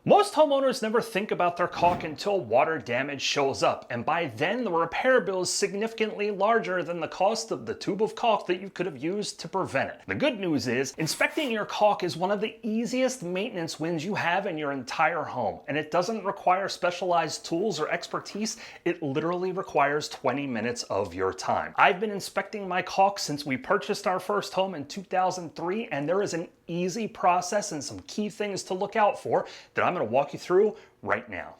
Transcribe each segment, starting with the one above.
Most homeowners never think about their caulk until water damage shows up, and by then the repair bill is significantly larger than the cost of the tube of caulk that you could have used to prevent it. The good news is, inspecting your caulk is one of the easiest maintenance wins you have in your entire home, and it doesn't require specialized tools or expertise. It literally requires 20 minutes of your time. I've been inspecting my caulk since we purchased our first home in 2003, and there is an easy process and some key things to look out for that I'm going to walk you through right now.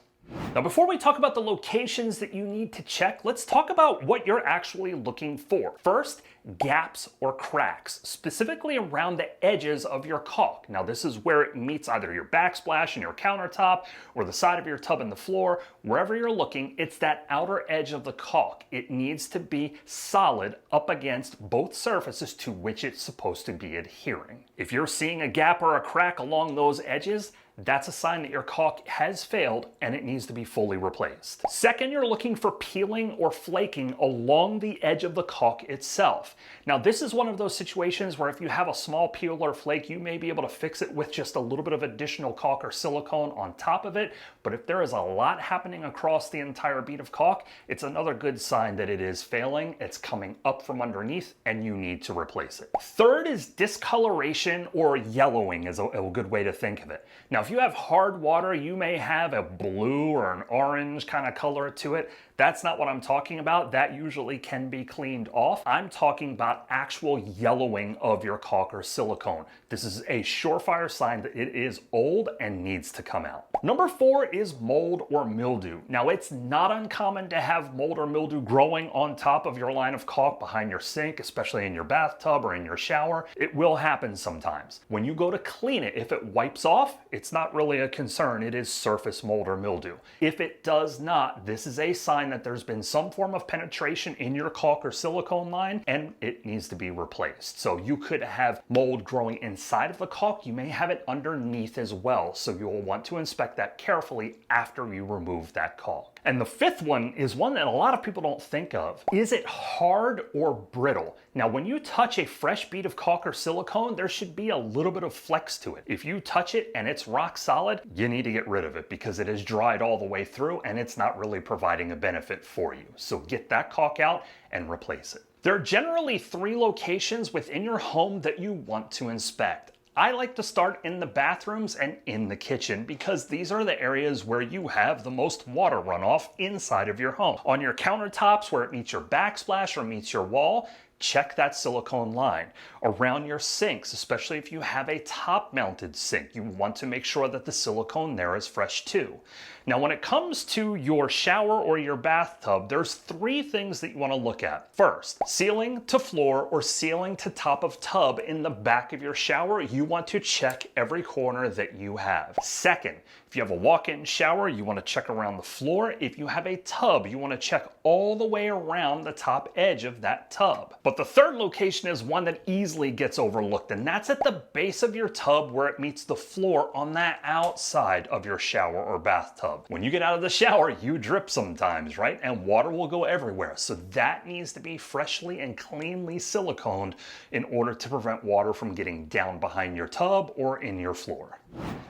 Now, before we talk about the locations that you need to check, let's talk about what you're actually looking for. First, gaps or cracks, specifically around the edges of your caulk. Now, this is where it meets either your backsplash and your countertop or the side of your tub and the floor. Wherever you're looking, it's that outer edge of the caulk. It needs to be solid up against both surfaces to which it's supposed to be adhering. If you're seeing a gap or a crack along those edges, that's a sign that your caulk has failed and it needs to be fully replaced. Second, you're looking for peeling or flaking along the edge of the caulk itself. Now, this is one of those situations where if you have a small peel or flake, you may be able to fix it with just a little bit of additional caulk or silicone on top of it. But if there is a lot happening across the entire bead of caulk, it's another good sign that it is failing. It's coming up from underneath and you need to replace it. Third is discoloration or yellowing is a good way to think of it. Now, if you have hard water, you may have a blue or an orange kind of color to it. That's not what I'm talking about. That usually can be cleaned off. I'm talking about actual yellowing of your caulk or silicone. This is a surefire sign that it is old and needs to come out. Number 4 is mold or mildew. Now, it's not uncommon to have mold or mildew growing on top of your line of caulk behind your sink, especially in your bathtub or in your shower. It will happen sometimes. When you go to clean it, if it wipes off, it's not really a concern. It is surface mold or mildew. If it does not, this is a sign that there's been some form of penetration in your caulk or silicone line and it needs to be replaced. So you could have mold growing inside of the caulk. You may have it underneath as well. So you'll want to inspect that carefully after you remove that caulk. And the fifth one is one that a lot of people don't think of. Is it hard or brittle? Now, when you touch a fresh bead of caulk or silicone, there should be a little bit of flex to it. If you touch it and it's rock solid, you need to get rid of it because it has dried all the way through and it's not really providing a benefit for you. So get that caulk out and replace it. There are generally 3 locations within your home that you want to inspect. I like to start in the bathrooms and in the kitchen because these are the areas where you have the most water runoff inside of your home. On your countertops where it meets your backsplash or meets your wall, check that silicone line. Around your sinks, especially if you have a top-mounted sink, you want to make sure that the silicone there is fresh too. Now, when it comes to your shower or your bathtub, there's 3 things that you want to look at. First, ceiling to floor or ceiling to top of tub in the back of your shower, you want to check every corner that you have. Second, if you have a walk-in shower, you want to check around the floor. If you have a tub, you want to check all the way around the top edge of that tub. But the third location is one that easily gets overlooked, and that's at the base of your tub where it meets the floor on that outside of your shower or bathtub. When you get out of the shower, you drip sometimes, right? And water will go everywhere. So that needs to be freshly and cleanly siliconed in order to prevent water from getting down behind your tub or in your floor.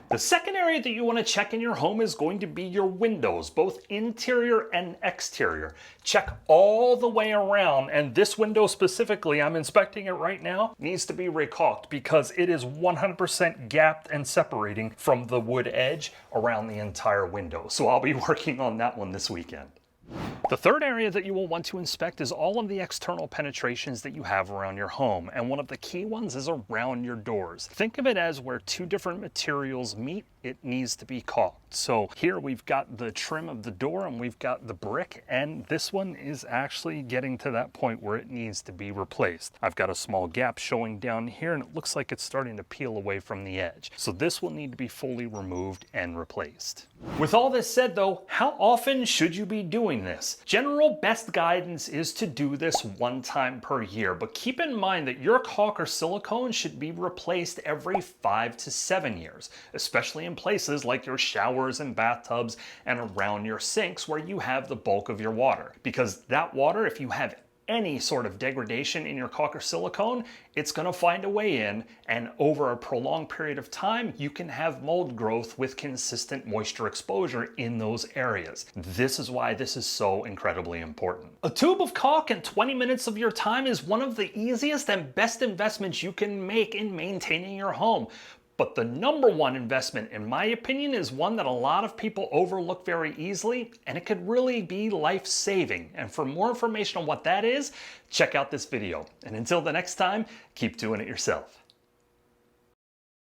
The second area that you want to check in your home is going to be your windows, both interior and exterior. Check all the way around, and this window specifically, I'm inspecting it right now, needs to be re-caulked because it is 100% gapped and separating from the wood edge around the entire window. So I'll be working on that one this weekend. The third area that you will want to inspect is all of the external penetrations that you have around your home, and one of the key ones is around your doors. Think of it as where 2 different materials meet, it needs to be caulked. So here we've got the trim of the door and we've got the brick, and this one is actually getting to that point where it needs to be replaced. I've got a small gap showing down here and it looks like it's starting to peel away from the edge. So this will need to be fully removed and replaced. With all this said though, how often should you be doing this? General best guidance is to do this 1 time per year, but keep in mind that your caulk or silicone should be replaced every 5 to 7 years, especially in places like your showers and bathtubs and around your sinks where you have the bulk of your water. Because that water, if you have any sort of degradation in your caulk or silicone, it's going to find a way in, and over a prolonged period of time, you can have mold growth with consistent moisture exposure in those areas. This is why this is so incredibly important. A tube of caulk in 20 minutes of your time is one of the easiest and best investments you can make in maintaining your home. But the number one investment, in my opinion, is one that a lot of people overlook very easily, and it could really be life-saving. And for more information on what that is, check out this video. And until the next time, keep doing it yourself.